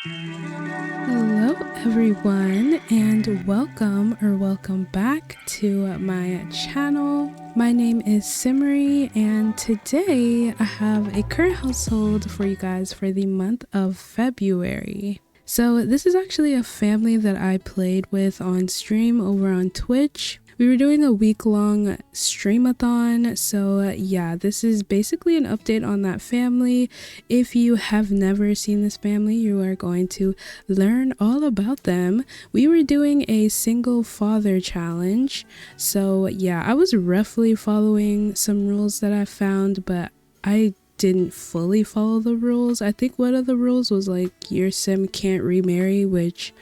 Hello everyone, and welcome back to my channel. My name is Simerie, and today I have a current household for you guys for the month of February. So this is actually a family that I played with on stream over on Twitch. We were doing a week-long streamathon, so yeah, this is basically an update on that family. If you have never seen this family, you are going to learn all about them. We were doing a single father challenge, so yeah, I was roughly following some rules that I found, but I didn't fully follow the rules. I think one of the rules was like your sim can't remarry, which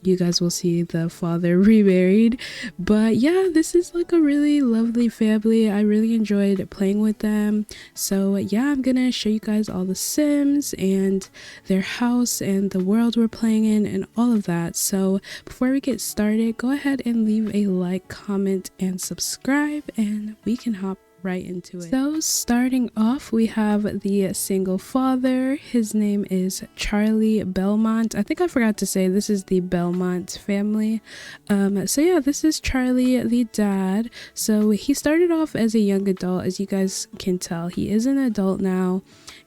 you guys will see the father remarried. But yeah, this is like a really lovely family. I really enjoyed playing with them. So yeah, I'm gonna show you guys all the sims and their house and the world we're playing in and all of that. So before we get started, go ahead and leave a like, comment, and subscribe, and we can hop right into it. So starting off, we have the single father. His name is Charlie Belmont. I think I forgot to say this is the Belmont family. So yeah, this is Charlie, the dad. So he started off as a young adult. As you guys can tell, he is an adult now,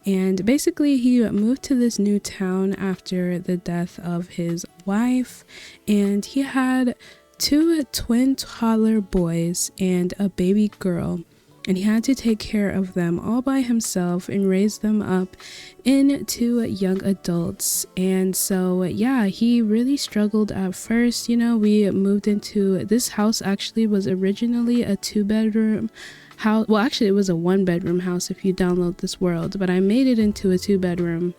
and basically he moved to this new town after the death of his wife, and he had two twin toddler boys and a baby girl, and he had to take care of them all by himself and raise them up into young adults. And so yeah, he really struggled at first. You know, we moved into this house. Actually was originally a 2-bedroom house. Well, actually it was a 1-bedroom house if you download this world, but I made it into a 2-bedroom.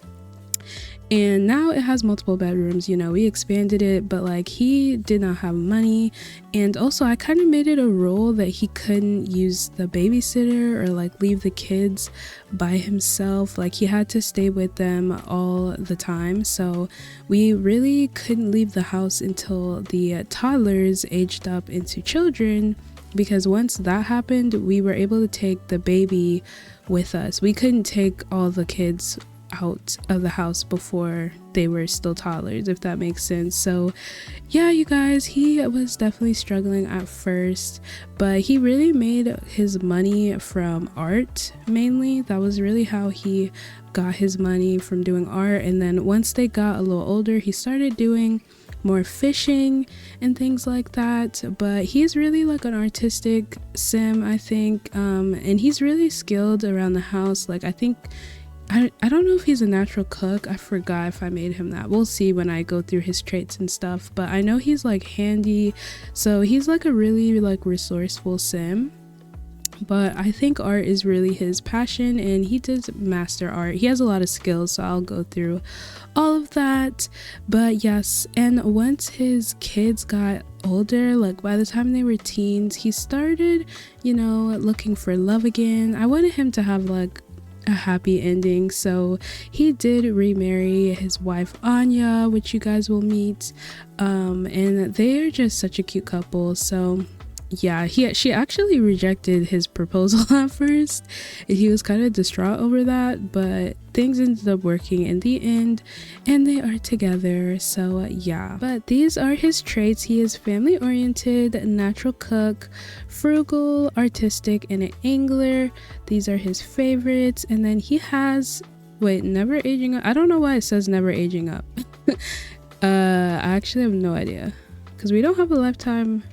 And now it has multiple bedrooms. You know, we expanded it, but like he did not have money. And also I kind of made it a rule that he couldn't use the babysitter or like leave the kids by himself. Like he had to stay with them all the time. So we really couldn't leave the house until the toddlers aged up into children, because once that happened, we were able to take the baby with us. We couldn't take all the kids out of the house before they were still toddlers, if that makes sense. So yeah, you guys, he was definitely struggling at first, but he really made his money from art mainly. That was really how he got his money, from doing art. And then once they got a little older, he started doing more fishing and things like that. But he's really like an artistic sim, I think, and he's really skilled around the house. Like I think I don't know if he's a natural cook. I forgot if I made him that. We'll see when I go through his traits and stuff, but I know he's like handy. So he's like a really like resourceful sim. But I think art is really his passion, and he does master art. He has a lot of skills, so I'll go through all of that. But yes, and once his kids got older, like by the time they were teens, he started, you know, looking for love again. I wanted him to have like a happy ending, so he did remarry his wife Anya, which you guys will meet, and they are just such a cute couple. So yeah, she actually rejected his proposal at first, and he was kind of distraught over that, but things ended up working in the end, and they are together. So yeah, but these are his traits. He is family oriented, natural cook, frugal, artistic, and an angler. These are his favorites. And then he has, wait, never aging up. I don't know why it says never aging up. I actually have no idea, because we don't have a lifetime.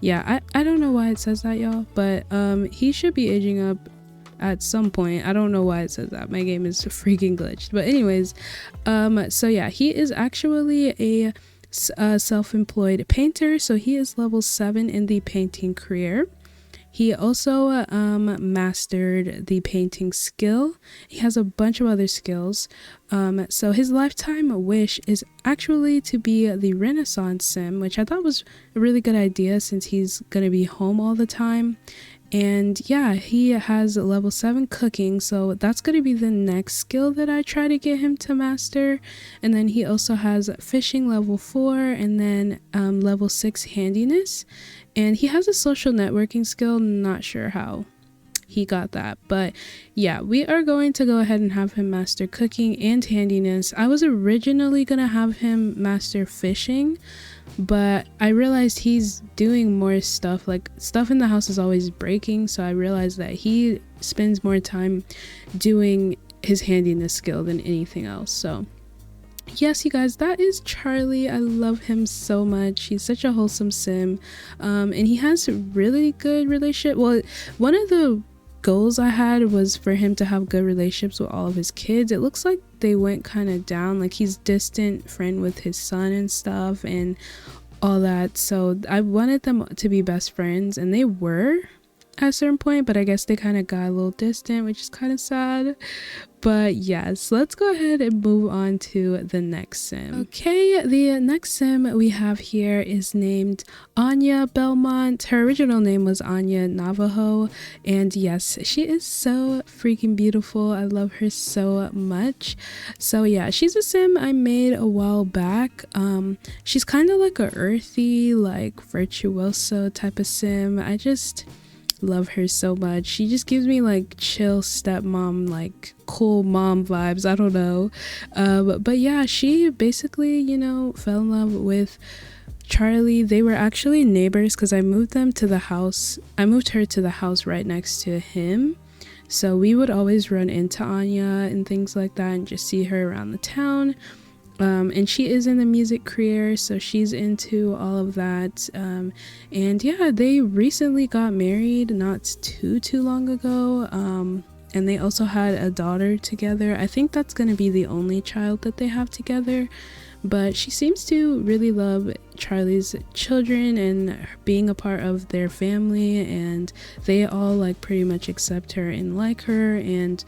Yeah, I don't know why it says that, y'all, but he should be aging up at some point. I don't know why it says that. My game is freaking glitched. But anyways, so yeah, he is actually a self-employed painter. So he is level 7 in the painting career. He also mastered the painting skill. He has a bunch of other skills. So his lifetime wish is actually to be the Renaissance sim, which I thought was a really good idea since he's going to be home all the time. And yeah, he has level 7 cooking, so that's going to be the next skill that I try to get him to master. And then he also has fishing level 4, and then level 6 handiness. And he has a social networking skill, not sure how he got that. But yeah, we are going to go ahead and have him master cooking and handiness. I was originally gonna have him master fishing, but I realized he's doing more stuff, like stuff in the house is always breaking, so I realized that he spends more time doing his handiness skill than anything else. So yes, you guys, that is Charlie. I love him so much. He's such a wholesome sim, and he has a really good relationship. Well, one of the goals I had was for him to have good relationships with all of his kids. It looks like they went kind of down, like he's distant friend with his son and stuff and all that. So I wanted them to be best friends, and they were at a certain point, but I guess they kind of got a little distant, which is kind of sad. But yes, let's go ahead and move on to the next sim. Okay, the next sim we have here is named Anya Belmont. Her original name was Anya Navajo, and yes, she is so freaking beautiful. I love her so much. So yeah, she's a sim I made a while back. She's kind of like a earthy, like virtuoso type of sim. I just love her so much. She just gives me like chill stepmom, like cool mom vibes. I don't know, but yeah, she basically, you know, fell in love with Charlie. They were actually neighbors because I moved her to the house right next to him, so we would always run into Anya and things like that and just see her around the town. And she is in the music career, so she's into all of that. And yeah, they recently got married not too long ago, and they also had a daughter together. I think that's going to be the only child that they have together, but she seems to really love Charlie's children and being a part of their family, and they all like pretty much accept her and like her. And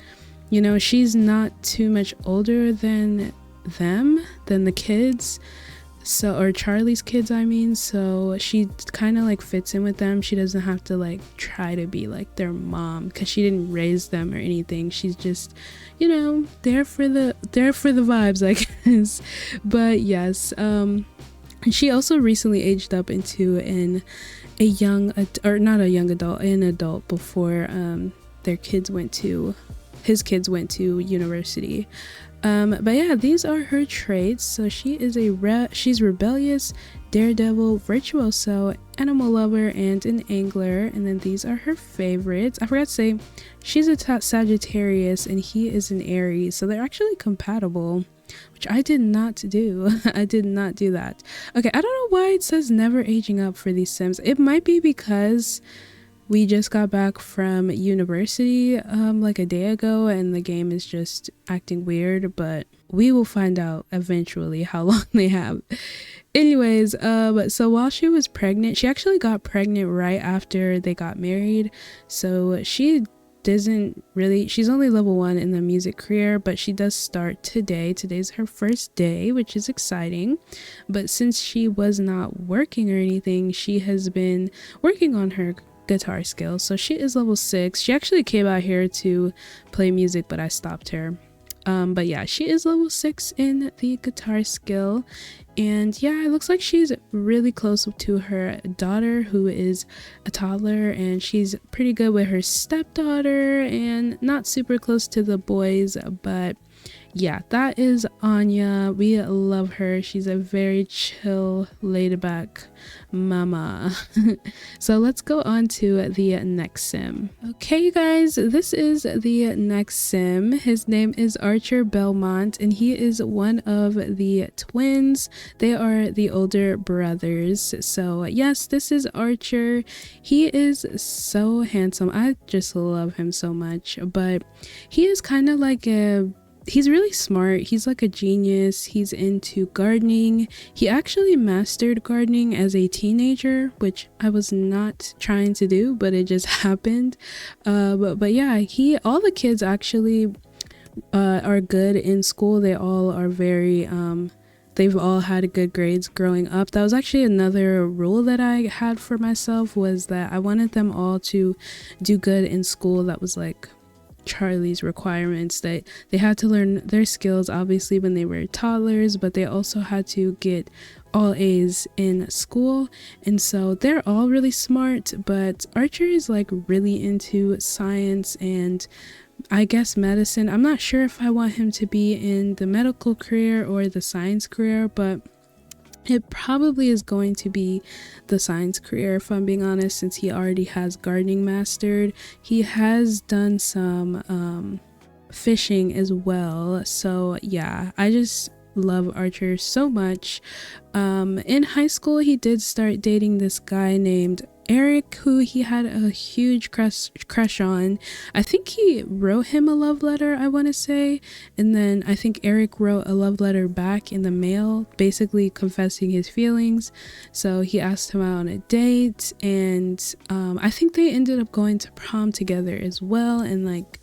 you know, she's not too much older than the kids, so, or Charlie's kids I mean, so she kind of like fits in with them. She doesn't have to like try to be like their mom because she didn't raise them or anything. She's just, you know, there for the vibes, I guess. But yes, she also recently aged up into an adult before his kids went to university. But yeah, these are her traits. So she is she's rebellious, daredevil, virtuoso, animal lover, and an angler. And then these are her favorites. I forgot to say, she's a Sagittarius and he is an Aries, so they're actually compatible, which I did not do. I did not do that. Okay, I don't know why it says never aging up for these sims. It might be because we just got back from university like a day ago, and the game is just acting weird, but we will find out eventually how long they have. Anyways, so while she was pregnant, she actually got pregnant right after they got married, so she's only level 1 in the music career, but she does start today. Today's her first day, which is exciting. But since she was not working or anything, she has been working on her guitar skills. So she is level 6. She actually came out here to play music, but I stopped her. But yeah, she is level 6 in the guitar skill. And yeah, it looks like she's really close to her daughter, who is a toddler, and she's pretty good with her stepdaughter and not super close to the boys. But yeah, that is Anya. We love her. She's a very chill, laid back mama. So let's go on to the next sim. Okay, you guys, this is the next sim. His name is Archer Belmont, and he is one of the twins. They are the older brothers. So yes, this is Archer. He is so handsome. I just love him so much. But he is kind of like he's really smart. He's like a genius. He's into gardening. He actually mastered gardening as a teenager, which I was not trying to do, but it just happened. But yeah, all the kids actually are good in school. They all are very they've all had good grades growing up. That was actually another rule that I had for myself, was that I wanted them all to do good in school. That was like Charlie's requirements, that they had to learn their skills obviously when they were toddlers, but they also had to get all A's in school. And so they're all really smart, but Archer is like really into science and I guess medicine. I'm not sure if I want him to be in the medical career or the science career, but it probably is going to be the science career, if I'm being honest, since he already has gardening mastered. He has done some fishing as well. So yeah, I just love Archer so much. In high school, he did start dating this guy named Eric, who he had a huge crush on. I think he wrote him a love letter, I want to say, and then I think Eric wrote a love letter back in the mail, basically confessing his feelings. So he asked him out on a date, and I think they ended up going to prom together as well, and like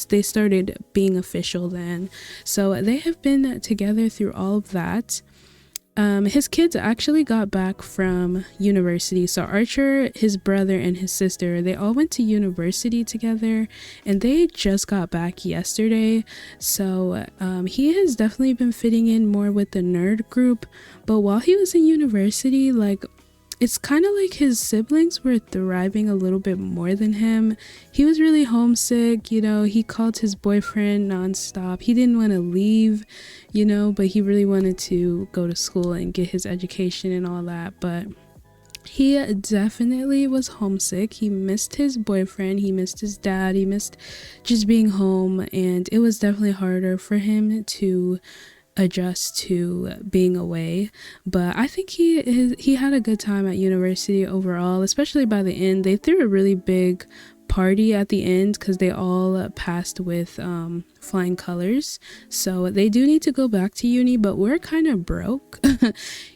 they started being official then. So they have been together through all of that. His kids actually got back from university. So Archer, his brother, and his sister, they all went to university together, and they just got back yesterday. So he has definitely been fitting in more with the nerd group. But while he was in university, like, it's kind of like his siblings were thriving a little bit more than him. He was really homesick, you know, he called his boyfriend nonstop. He didn't want to leave, you know, but he really wanted to go to school and get his education and all that. But he definitely was homesick. He missed his boyfriend, he missed his dad, he missed just being home, and it was definitely harder for him to adjust to being away. But I think he had a good time at university overall, especially by the end. They threw a really big party at the end because they all passed with flying colors. So they do need to go back to uni, but we're kind of broke.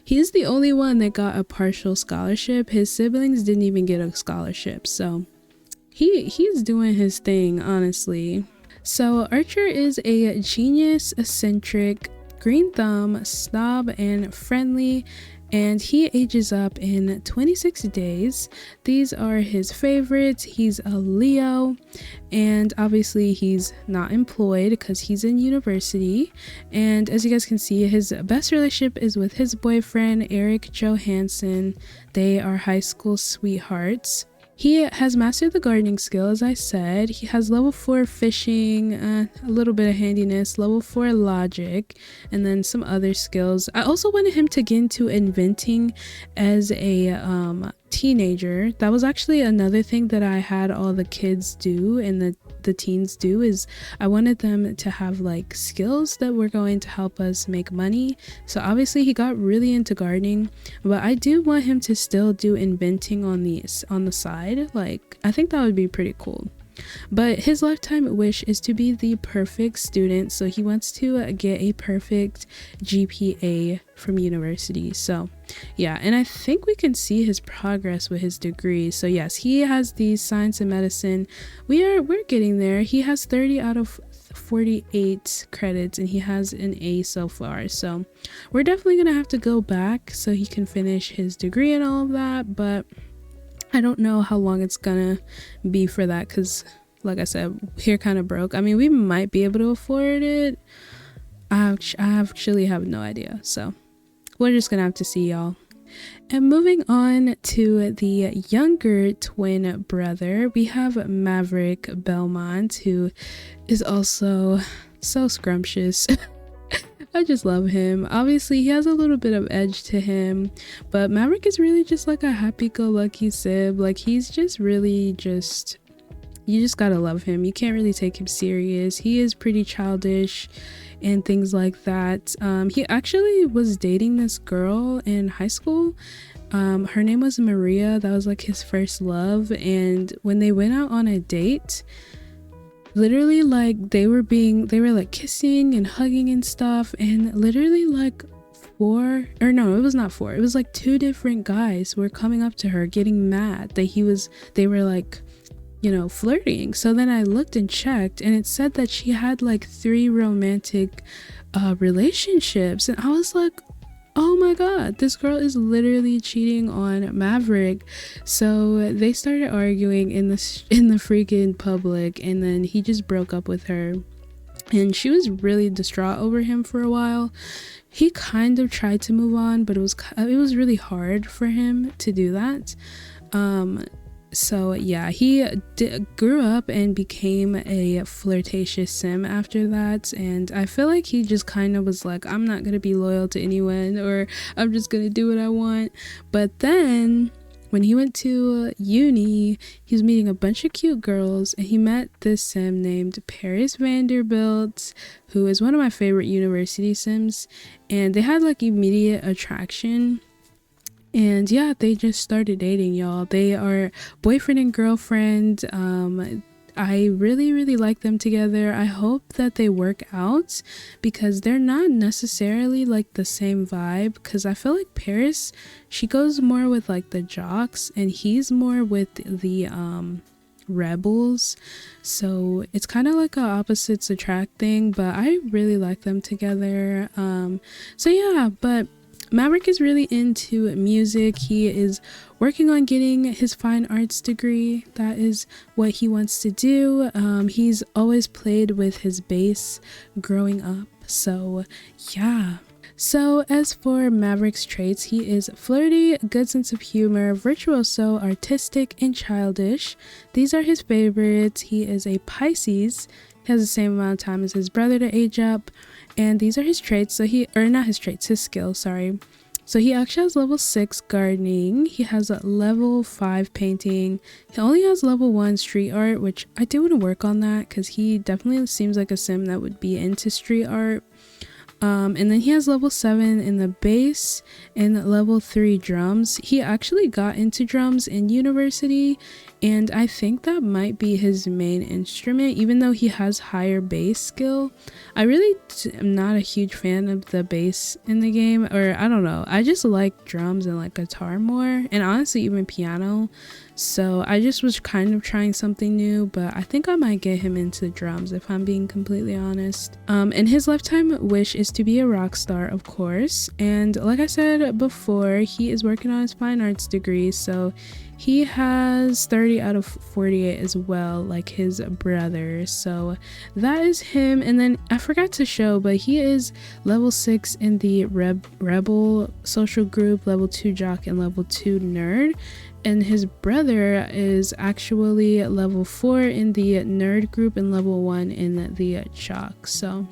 He's the only one that got a partial scholarship. His siblings didn't even get a scholarship, so he's doing his thing, honestly. So Archer is a genius, eccentric, green thumb, snob, and friendly, and he ages up in 26 days. These are his favorites. He's a Leo, and obviously he's not employed because he's in university. And as you guys can see, his best relationship is with his boyfriend, Eric Johansson. They are high school sweethearts. He has mastered the gardening skill, as I said. He has level 4 fishing, a little bit of handiness, level 4 logic, and then some other skills. I also wanted him to get into inventing as a teenager. That was actually another thing that I had all the kids do and the teens do, is I wanted them to have like skills that were going to help us make money. So obviously he got really into gardening, but I do want him to still do inventing on the side. Like, I think that would be pretty cool. But his lifetime wish is to be the perfect student, so he wants to get a perfect GPA from university. So yeah, and I think we can see his progress with his degree. So yes, he has the science and medicine. We're getting there. He has 30 out of 48 credits, and he has an A so far. So we're definitely gonna have to go back so he can finish his degree and all of that, but I don't know how long it's gonna be for that, because like I said, we're kind of broke. I mean, we might be able to afford it. I actually have no idea, so we're just gonna have to see, y'all. And moving on to the younger twin brother, we have Maverick Belmont, who is also so scrumptious. I just love him. Obviously, he has a little bit of edge to him, but Maverick is really just like a happy-go-lucky sib. Like, he's just really just, you just gotta love him. You can't really take him serious. He is pretty childish and things like that. He actually was dating this girl in high school. Her name was Maria. That was like his first love, and when they went out on a date, literally, like, they were like kissing and hugging and stuff, and literally like it was not four, it was like 2 different guys were coming up to her getting mad that they were like, you know, flirting. So then I looked and checked, and it said that she had like 3 romantic relationships, and I was like, oh my god, this girl is literally cheating on Maverick. So they started arguing in the freaking public, and then he just broke up with her. And she was really distraught over him for a while. He kind of tried to move on, but it was really hard for him to do that. So yeah, he grew up and became a flirtatious sim after that, and I feel like he just kind of was like, I'm not gonna be loyal to anyone, or I'm just gonna do what I want. But then when he went to uni, he was meeting a bunch of cute girls, and he met this sim named Paris Vanderbilt, who is one of my favorite university sims, and they had like immediate attraction. And yeah, they just started dating, y'all. They are boyfriend and girlfriend. I really like them together. I hope that they work out, because they're not necessarily like the same vibe, because I feel like Paris, she goes more with like the jocks, and he's more with the rebels. So it's kind of like a opposites attract thing, but I really like them together. So yeah, but Maverick is really into music. He is working on getting his fine arts degree. That is what he wants to do. He's always played with his bass growing up. So yeah. So as for Maverick's traits, he is flirty, good sense of humor, virtuoso, artistic, and childish. These are his favorites. He is a Pisces. He has the same amount of time as his brother to age up. And these are his traits. So his skills, sorry. So he actually has level 6 gardening. He has a level 5 painting. He only has level 1 street art, which I do want to work on that, because he definitely seems like a sim that would be into street art. And then he has level 7 in the bass and level 3 drums. He actually got into drums in university, and I think that might be his main instrument, even though he has higher bass skill. I really am not a huge fan of the bass in the game, or I don't know. I just like drums and like guitar more, and honestly even piano. So I just was kind of trying something new, but I think I might get him into drums if I'm being completely honest. And his lifetime wish is to be a rock star, of course. And like I said before, he is working on his fine arts degree, so he has 30 out of 48 as well, like his brother. So that is him. And then I forgot to show, but he is level 6 in the rebel social group, level 2 jock, and level 2 nerd. And his brother is actually level 4 in the nerd group and level 1 in the jock. So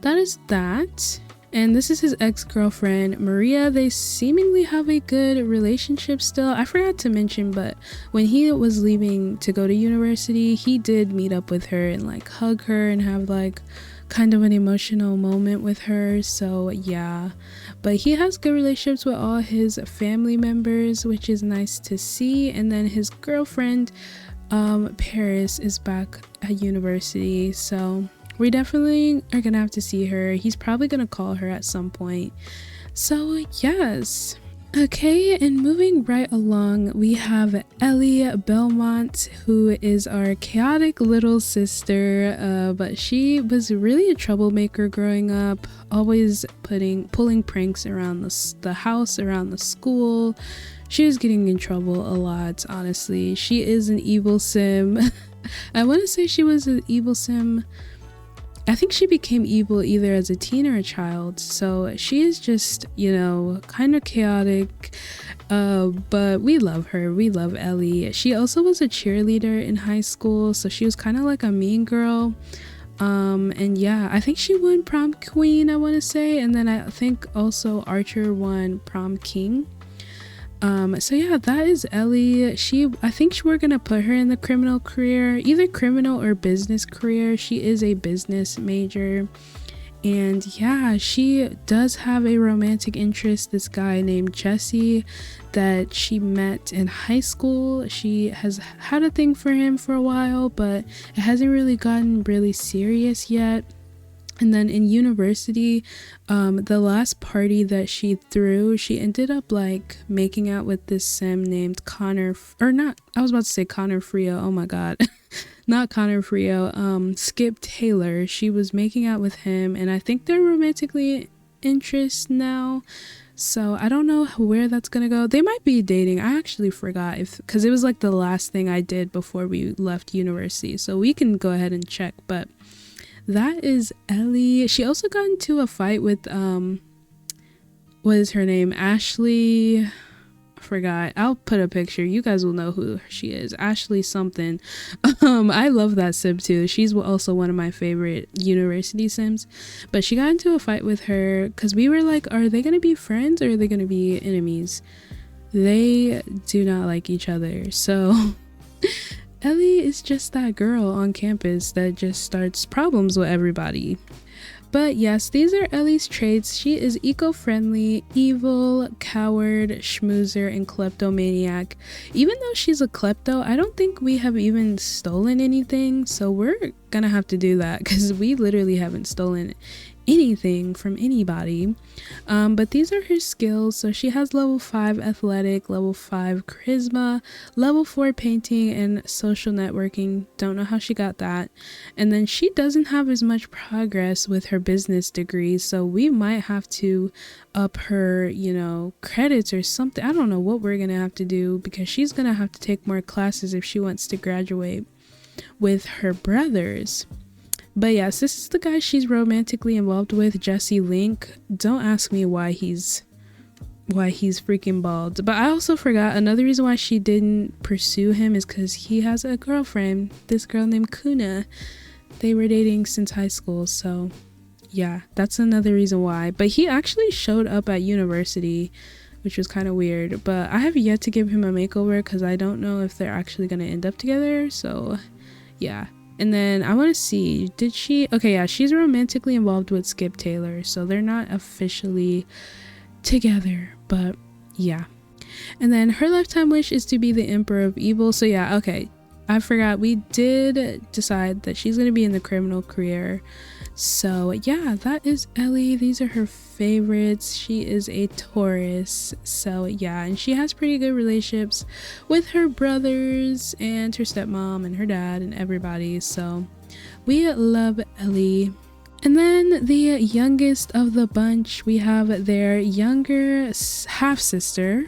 that is that. And this is his ex-girlfriend, Maria. They seemingly have a good relationship still. I forgot to mention, but when he was leaving to go to university, he did meet up with her and like hug her and have like kind of an emotional moment with her. So yeah, but he has good relationships with all his family members, which is nice to see. And then his girlfriend, Paris, is back at university, so we definitely are gonna have to see her. He's probably gonna call her at some point. So yes. Okay, and moving right along, we have Ellie Belmont, who is our chaotic little sister, but she was really a troublemaker growing up, always pulling pranks around the house, around the school. She was getting in trouble a lot, honestly. She is an evil sim. I want to say she was an evil sim. I think she became evil either as a teen or a child, so she is just, you know, kind of chaotic, but we love her. We love Ellie. She also was a cheerleader in high school, so she was kind of like a mean girl. And yeah, I think she won prom queen, I want to say, and then I think also Archer won prom king. So yeah, that is Ellie. I think we're gonna put her in the criminal career, either criminal or business career. She is a business major, and yeah, she does have a romantic interest, this guy named Jesse that she met in high school. She has had a thing for him for a while, but it hasn't really gotten really serious yet. And then in university, the last party that she threw, she ended up like making out with this sim named Connor, or not, I was about to say Connor Frio, oh my god. Not Connor Frio, Skip Taylor. She was making out with him, and I think they're romantically interest now. So I don't know where that's gonna go. They might be dating. I actually forgot because it was like the last thing I did before we left university. So we can go ahead and check. But that is Ellie. She also got into a fight with what is her name? Ashley. Forgot. I'll put a picture. You guys will know who she is. Ashley something. I love that sim too. She's also one of my favorite university sims. But she got into a fight with her because we were like, are they gonna be friends or are they gonna be enemies? They do not like each other. So Ellie is just that girl on campus that just starts problems with everybody. But yes, these are Ellie's traits. She is eco-friendly, evil, coward, schmoozer, and kleptomaniac. Even though she's a klepto, I don't think we have even stolen anything. So we're gonna have to do that because we literally haven't stolen anything from anybody. But these are her skills. So she has level 5 athletic, level 5 charisma, level 4 painting, and social networking. Don't know how she got that. And then she doesn't have as much progress with her business degree, so we might have to up her, credits or something. I don't know what we're gonna have to do because she's gonna have to take more classes if she wants to graduate with her brothers. But yes, this is the guy she's romantically involved with, Jesse Link. Don't ask me why he's freaking bald. But I also forgot another reason why she didn't pursue him is because he has a girlfriend, this girl named Kuna. They were dating since high school, so yeah, that's another reason why. But he actually showed up at university, which was kind of weird. But I have yet to give him a makeover because I don't know if they're actually going to end up together, so yeah. And then I want to see, okay, yeah, she's romantically involved with Skip Taylor, so they're not officially together, but yeah. And then her lifetime wish is to be the Emperor of Evil. So yeah, okay, I forgot, we did decide that she's going to be in the criminal career. So yeah, that is Ellie. These are her favorites. She is a Taurus, so yeah, and she has pretty good relationships with her brothers and her stepmom and her dad and everybody, so we love Ellie. And then the youngest of the bunch, we have their younger half-sister,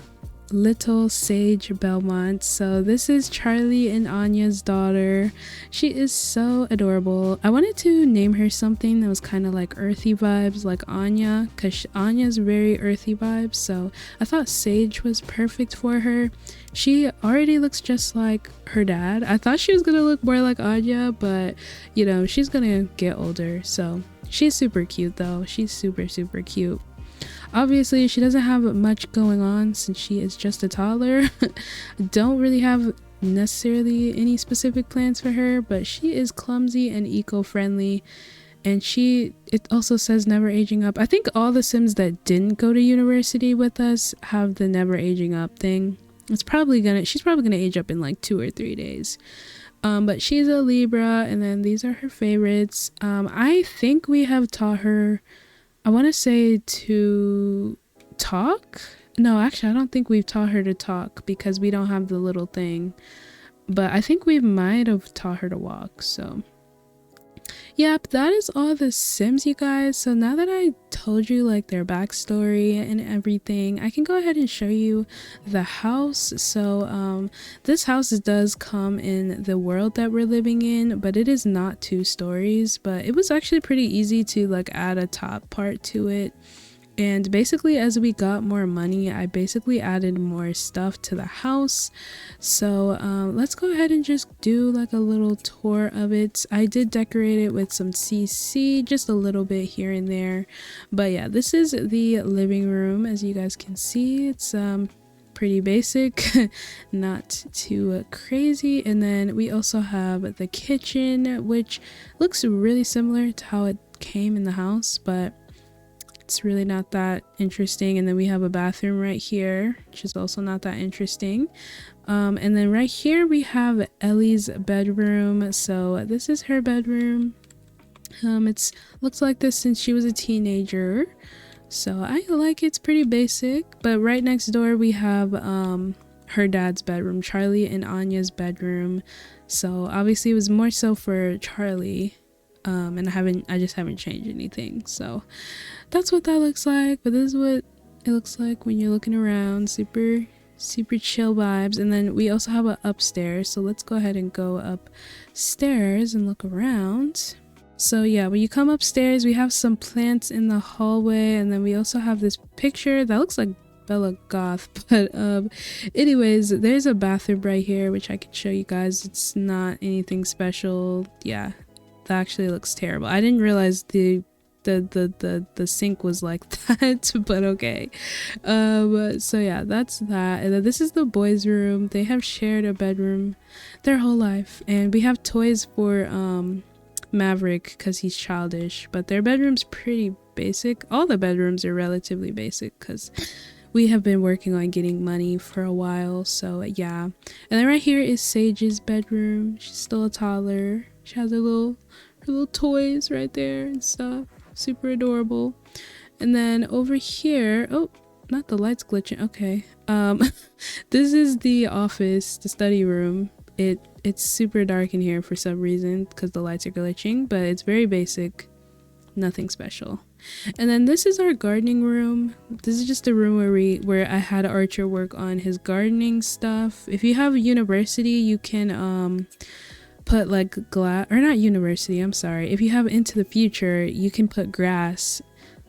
little Sage Belmont. So this is Charlie and Anya's daughter. She is so adorable. I wanted to name her something that was kind of like earthy vibes, like Anya, because Anya's very earthy vibes, so I thought Sage was perfect for her. She already looks just like her dad. I thought she was gonna look more like Anya, but she's gonna get older, so she's super cute though. She's super cute. Obviously, she doesn't have much going on since she is just a toddler. Don't really have necessarily any specific plans for her, but she is clumsy and eco-friendly, and it also says never aging up. I think all the Sims that didn't go to university with us have the never aging up thing. She's probably gonna age up in like 2 or 3 days. But she's a Libra, and then these are her favorites. I think we have taught her, I want to say, to talk. No, actually, I don't think we've taught her to talk because we don't have the little thing. But I think we might have taught her to walk. So, yep, that is all the Sims, you guys. So now that I told you like their backstory and everything, I can go ahead and show you the house. So this house does come in the world that we're living in, but it is not 2 stories. But it was actually pretty easy to like add a top part to it. And basically, as we got more money, I basically added more stuff to the house. So let's go ahead and just do like a little tour of it. I did decorate it with some CC, just a little bit here and there. But yeah, this is the living room. As you guys can see, it's pretty basic, not too crazy. And then we also have the kitchen, which looks really similar to how it came in the house, but it's really not that interesting. And then we have a bathroom right here, which is also not that interesting. And then right here we have Ellie's bedroom. So this is her bedroom. It's looks like this since she was a teenager, so I like it's pretty basic. But right next door we have her dad's bedroom, Charlie and Anya's bedroom. So obviously it was more so for Charlie. And I just haven't changed anything. So that's what that looks like. But this is what it looks like when you're looking around. Super chill vibes. And then we also have an upstairs, so let's go ahead and go upstairs and look around. So yeah, when you come upstairs, we have some plants in the hallway, and then we also have this picture that looks like Bella Goth, but anyways, there's a bathroom right here which I can show you guys. It's not anything special. Yeah, that actually looks terrible. I didn't realize the sink was like that, but okay. So yeah, that's that. And then this is the boys' room. They have shared a bedroom their whole life, and we have toys for Maverick because he's childish, but their bedroom's pretty basic. All the bedrooms are relatively basic because we have been working on getting money for a while, so yeah. And then right here is Sage's bedroom. She's still a toddler. She has her little toys right there and stuff. Super adorable. And then over here, oh, not the lights glitching. Okay. This is the office, the study room. It's super dark in here for some reason because the lights are glitching, but it's very basic, nothing special. And then this is our gardening room. This is just a room where I had Archer work on his gardening stuff. If you have a university, you can put like glass, or not university, I'm sorry. If you have Into the Future, you can put grass.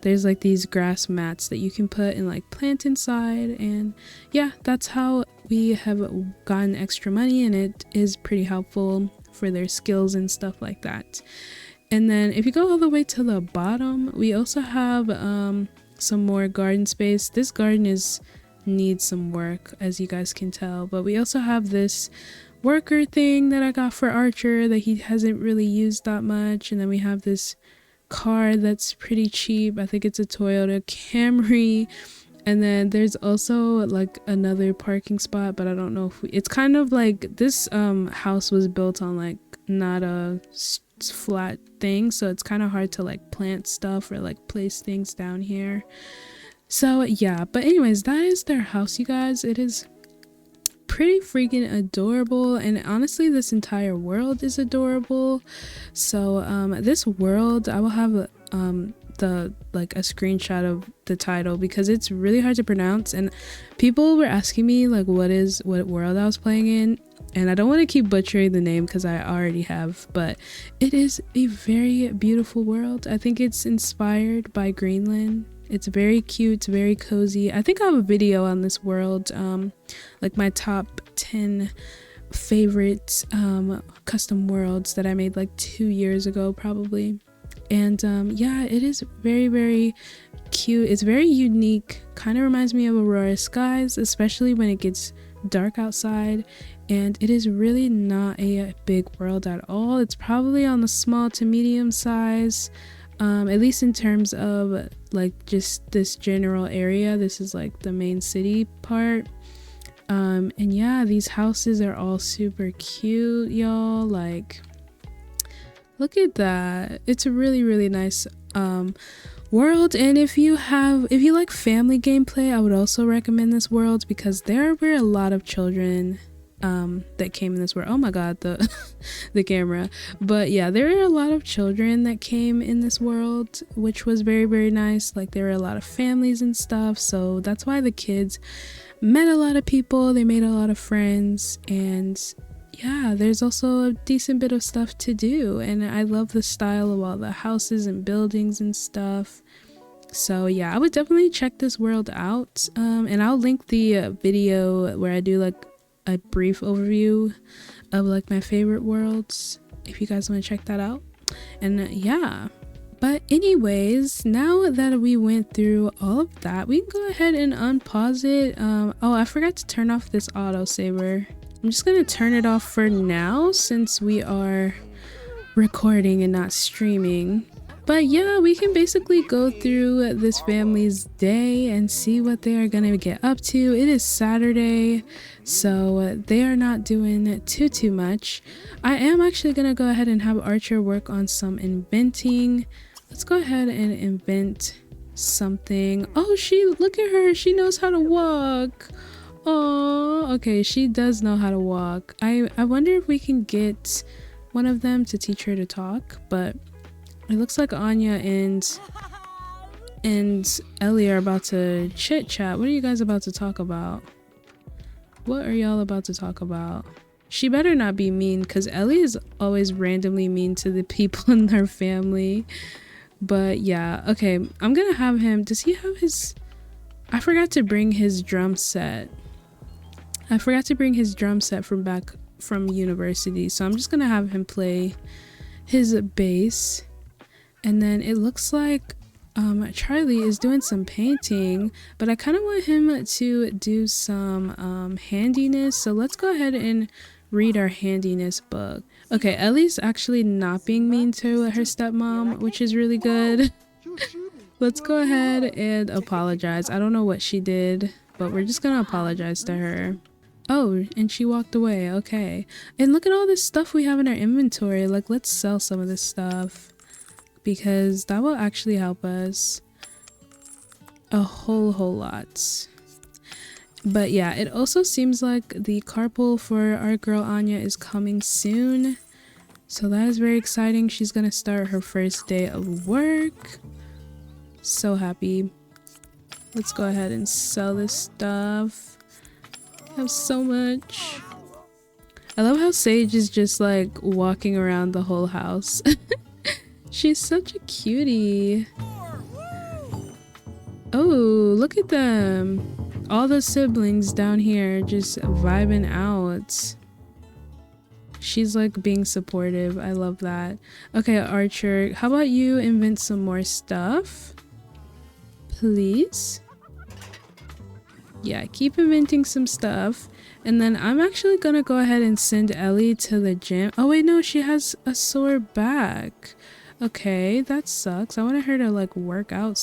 There's like these grass mats that you can put and like plant inside, and yeah, that's how we have gotten extra money, and it is pretty helpful for their skills and stuff like that. And then if you go all the way to the bottom, we also have some more garden space. This garden needs some work, as you guys can tell, but we also have this worker thing that I got for Archer that he hasn't really used that much. And then we have this car that's pretty cheap. I think it's a Toyota Camry. And then there's also like another parking spot, but I don't know if it's kind of like this house was built on like not a flat thing, so it's kind of hard to like plant stuff or like place things down here. So yeah, but anyways, that is their house, you guys. It is pretty freaking adorable, and honestly this entire world is adorable. So this world, I will have a screenshot of the title because it's really hard to pronounce, and people were asking me like what world I was playing in, and I don't want to keep butchering the name because I already have, but it is a very beautiful world. I think it's inspired by Greenland. It's very cute, it's very cozy. I think I have a video on this world, like my top 10 favorite custom worlds that I made like 2 years ago probably. And yeah, it is very, very cute. It's very unique, kind of reminds me of Aurora Skies, especially when it gets dark outside. And it is really not a big world at all. It's probably on the small to medium size, at least in terms of like just this general area. This is like the main city part. And yeah, these houses are all super cute, y'all. Like, look at that. It's a really, really nice world. And if you like family gameplay, I would also recommend this world because there were a lot of children that came in this world. Oh my god, the camera. But yeah, there were a lot of children that came in this world, which was very, very nice. Like, there were a lot of families and stuff, so that's why the kids met a lot of people, they made a lot of friends. And yeah, there's also a decent bit of stuff to do, and I love the style of all the houses and buildings and stuff. So yeah, I would definitely check this world out, and I'll link the video where I do like a brief overview of like my favorite worlds if you guys want to check that out. And yeah, but anyways, now that we went through all of that, we can go ahead and unpause it. Oh, I forgot to turn off this autosaver. I'm just gonna turn it off for now since we are recording and not streaming. But yeah, we can basically go through this family's day and see what they are gonna get up to. It is Saturday, so they are not doing too much. I am actually gonna go ahead and have Archer work on some inventing. Let's go ahead and invent something. Oh, look at her, she knows how to walk. Oh, okay, she does know how to walk. I wonder if we can get one of them to teach her to talk, but it looks like Anya and and Ellie are about to chit chat. What are you guys about to talk about? What are y'all about to talk about? She better not be mean, because Ellie is always randomly mean to the people in her family. But yeah, okay, I'm gonna have him. Does he have his... I forgot to bring his drum set. I forgot to bring his drum set from back from university. So I'm just gonna have him play his bass. And then it looks like Charlie is doing some painting, but I kind of want him to do some handiness. So let's go ahead and read our handiness book. Okay, Ellie's actually not being mean to her stepmom, which is really good. Let's go ahead and apologize. I don't know what she did, but we're just gonna apologize to her. Oh, and she walked away. Okay. And look at all this stuff we have in our inventory. Like, let's sell some of this stuff, because that will actually help us a whole lot. But yeah, it also seems like the carpool for our girl Anya is coming soon. So that is very exciting. She's gonna start her first day of work. So happy. Let's go ahead and sell this stuff. I have so much. I love how Sage is just like walking around the whole house. She's such a cutie. Oh, look at them. All the siblings down here just vibing out. She's like being supportive. I love that. Okay, Archer, how about you invent some more stuff? Please? Yeah, keep inventing some stuff. And then I'm actually gonna go ahead and send Ellie to the gym. Oh wait, no, she has a sore back. Okay, that sucks. I wanted her to like work out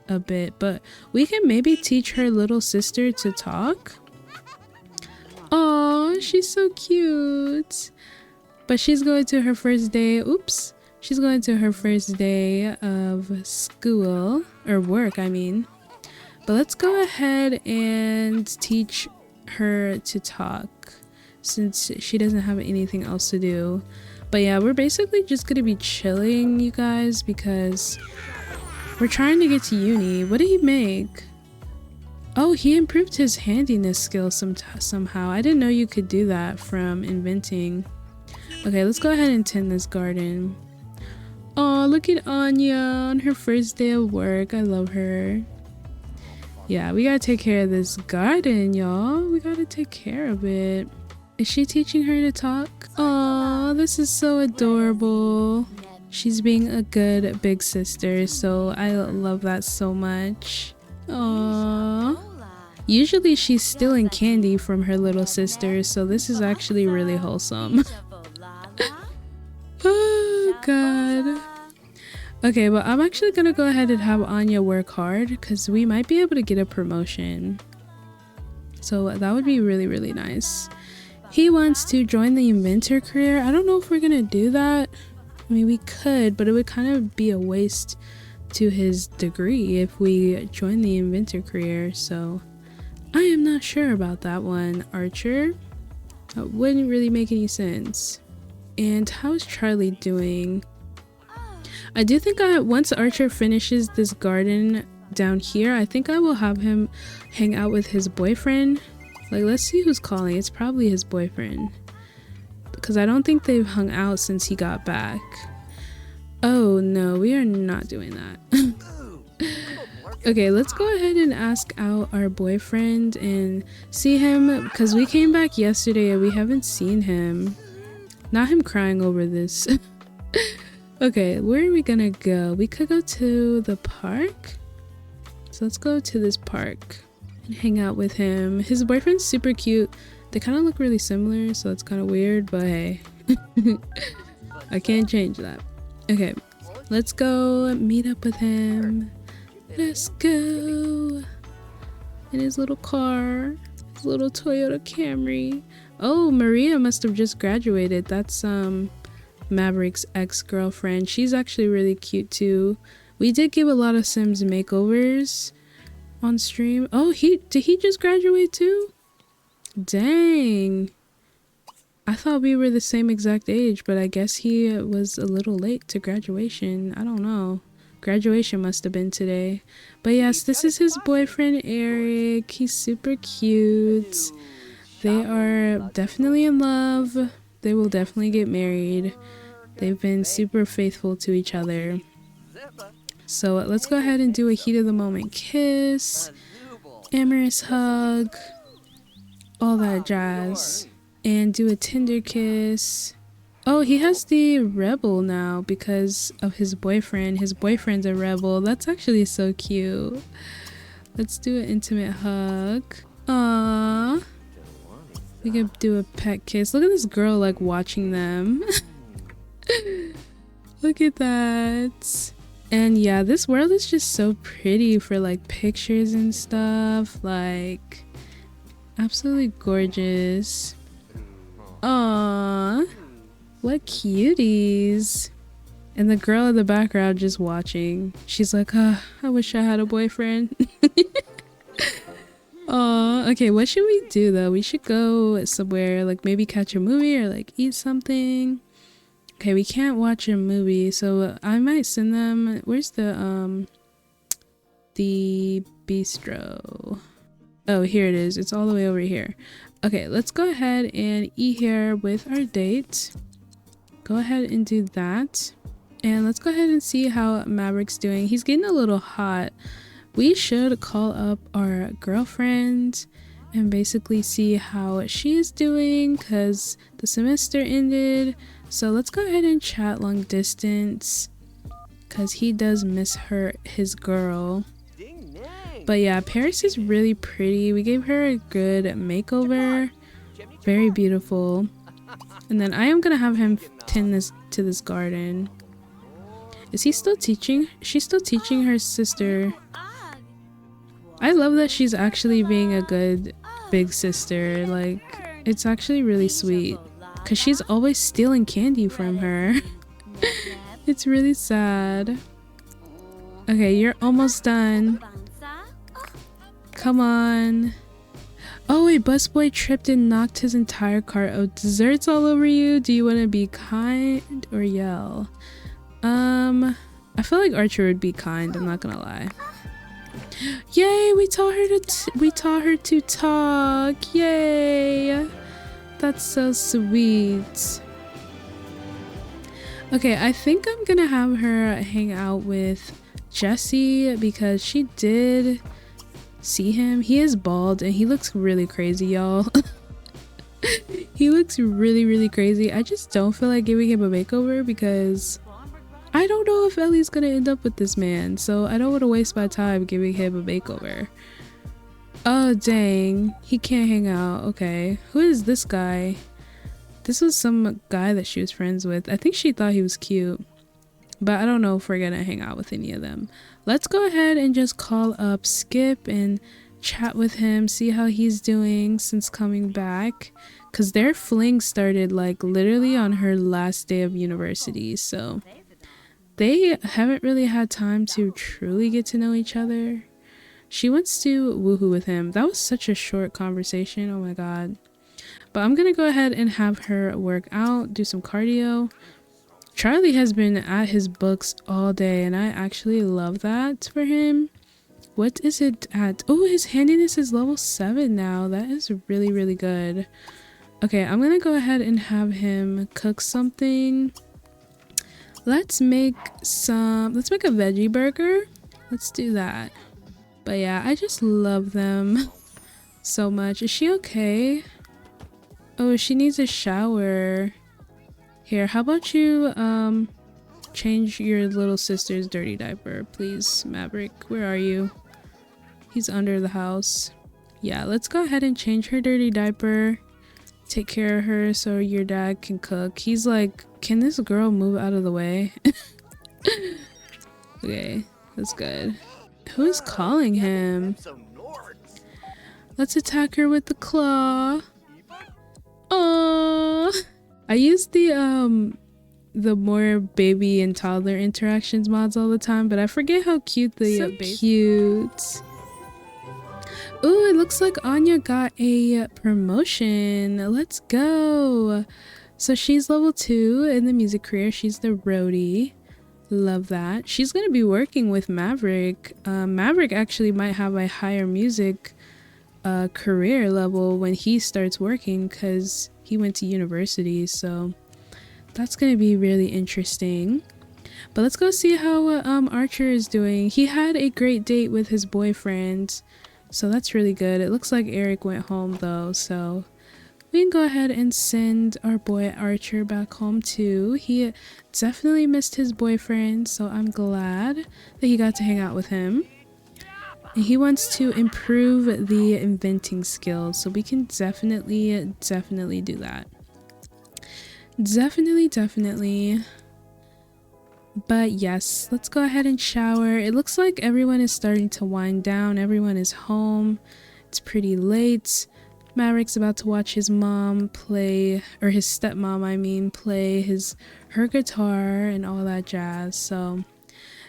a bit, but we can maybe teach her little sister to talk. Oh, she's so cute. But she's going to her first day. Oops. She's going to her first day of school, or work, I mean. But let's go ahead and teach her to talk, since she doesn't have anything else to do. But yeah, we're basically just gonna be chilling, you guys, because we're trying to get to uni. What did he make? Oh, he improved his handiness skill somehow. I didn't know you could do that from inventing. Okay, let's go ahead and tend this garden. Oh, look at Anya on her first day of work. I love her. Yeah, we gotta take care of this garden, y'all. We gotta take care of it. Is she teaching her to talk? Oh, this is so adorable. She's being a good big sister, so I love that so much. Aww. Usually she's stealing candy from her little sister, so this is actually really wholesome. Oh god. Okay, but I'm actually gonna go ahead and have Anya work hard, because we might be able to get a promotion. So that would be really nice. He wants to join the inventor career. I don't know if we're gonna do that. I mean, we could, but it would kind of be a waste to his degree if we join the inventor career. So I am not sure about that one, Archer. That wouldn't really make any sense. And how's Charlie doing? I do think once Archer finishes this garden down here, I think I will have him hang out with his boyfriend. Like, let's see who's calling. It's probably his boyfriend, because I don't think they've hung out since he got back. Oh no, we are not doing that. Okay, let's go ahead and ask out our boyfriend and see him, because we came back yesterday and we haven't seen him. Not him crying over this. Okay, where are we gonna go? We could go to the park. So let's go to this park and hang out with him. His boyfriend's super cute. They kind of look really similar, so it's kind of weird, but hey. I can't change that. Okay, let's go meet up with him. Let's go. In his little car. His little Toyota Camry. Oh, Maria must have just graduated. That's Maverick's ex-girlfriend. She's actually really cute too. We did give a lot of Sims makeovers on stream. Oh, did he just graduate too? Dang. I thought we were the same exact age, but I guess he was a little late to graduation. I don't know. Graduation must have been today. But yes, this is his boyfriend Eric. He's super cute. They are definitely in love. They will definitely get married. They've been super faithful to each other. So let's go ahead and do a heat of the moment kiss, amorous hug, all that jazz, and do a tender kiss. Oh, he has the rebel now because of his boyfriend. His boyfriend's a rebel. That's actually so cute. Let's do an intimate hug. Aww. We can do a pet kiss. Look at this girl like watching them. Look at that. And yeah, this world is just so pretty for like pictures and stuff. Like, absolutely gorgeous. Aww. What cuties. And the girl in the background just watching. She's like, I wish I had a boyfriend. Aw, okay, what should we do though? We should go somewhere, like maybe catch a movie or like eat something. Okay, we can't watch a movie, so I might send them. Where's the bistro? Oh, here it is. It's all the way over here. Okay, let's go ahead and eat here with our date. Go ahead and do that. And let's go ahead and see how Maverick's doing. He's getting a little hot. We should call up our girlfriend and basically see how she is doing because the semester ended. So let's go ahead and chat long distance because he does miss his girl. But yeah, Paris is really pretty. We gave her a good makeover. Very beautiful. And then I am gonna have him tend to this garden. Is he still teaching? She's still teaching her sister. I love that she's actually being a good big sister. Like, it's actually really sweet because she's always stealing candy from her. It's really sad. Okay, you're almost done. Come on. Oh wait, busboy tripped and knocked his entire cart of desserts all over you. Do you want to be kind or yell? I feel like Archer would be kind, I'm not gonna lie. Yay, we taught her to talk. Yay. That's so sweet. Okay, I think I'm gonna have her hang out with Jesse because she did see him. He is bald and he looks really crazy, y'all. He looks really crazy. I just don't feel like giving him a makeover because I don't know if Ellie's gonna end up with this man, so I don't want to waste my time giving him a makeover. Oh dang, he can't hang out. Okay, who is this guy? This was some guy that she was friends with. I think she thought he was cute, but I don't know if we're gonna hang out with any of them. Let's go ahead and just call up Skip and chat with him, see how he's doing since coming back, because their fling started like literally on her last day of university, so they haven't really had time to truly get to know each other. She wants to woohoo with him. That was such a short conversation, oh my god. But I'm gonna go ahead and have her work out, do some cardio. Charlie has been at his books all day and I actually love that for him. What is it at? Oh, his handiness is level 7 now. That is really good. Okay, I'm gonna go ahead and have him cook something. Let's make a veggie burger. Let's do that. But yeah, I just love them so much. Is she okay? Oh, she needs a shower. Here, how about you change your little sister's dirty diaper, please, Maverick? Where are you? He's under the house. Yeah, let's go ahead and change her dirty diaper. Take care of her so your dad can cook. He's like, can this girl move out of the way? Okay, that's good. Who is calling him? Let's attack her with the claw. Oh, I use the more baby and toddler interactions mods all the time, but I forget how cute the cute. Ooh, it looks like Anya got a promotion. Let's go. So she's level 2 in the music career. She's the roadie. Love that. She's gonna be working with Maverick. Maverick actually might have a higher music career level when he starts working, because he went to university, so that's gonna be really interesting. But let's go see how Archer is doing. He had a great date with his boyfriend, so that's really good. It looks like Eric went home though, so we can go ahead and send our boy Archer back home too. He definitely missed his boyfriend, so I'm glad that he got to hang out with him. And he wants to improve the inventing skills, so we can definitely do that. Definitely. But yes, let's go ahead and shower. It looks like everyone is starting to wind down. Everyone is home. It's pretty late. Maverick's about to watch his mom play, or his stepmom I mean, play her guitar and all that jazz. So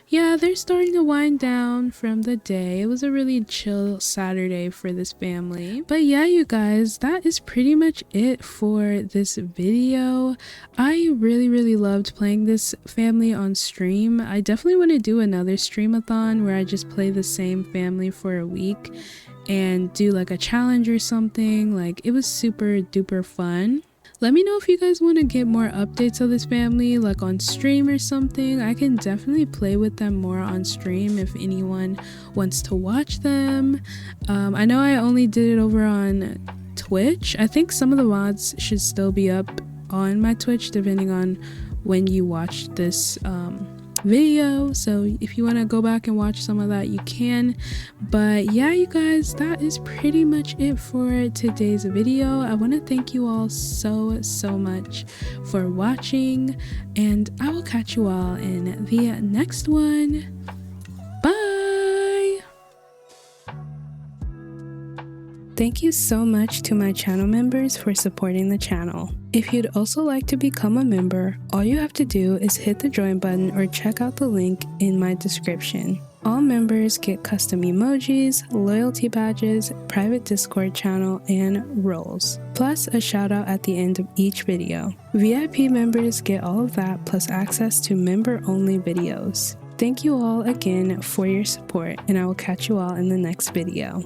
yeah, they're starting to wind down from the day. It was a really chill Saturday for this family. But yeah, you guys, that is pretty much it for this video. I really loved playing this family on stream. I definitely want to do another streamathon where I just play the same family for a week and do like a challenge or something. Like, it was super duper fun. Let me know if you guys want to get more updates of this family, like on stream or something. I can definitely play with them more on stream if anyone wants to watch them. I know I only did it over on Twitch. I think some of the mods should still be up on my Twitch depending on when you watch this video, so if you want to go back and watch some of that, you can. But yeah, you guys, that is pretty much it for today's video. I want to thank you all so much for watching, and I will catch you all in the next one. Bye. Thank you so much to my channel members for supporting the channel. If you'd also like to become a member, all you have to do is hit the join button or check out the link in my description. All members get custom emojis, loyalty badges, private Discord channel, and roles, plus a shout out at the end of each video. VIP members get all of that plus access to member-only videos. Thank you all again for your support, and I will catch you all in the next video.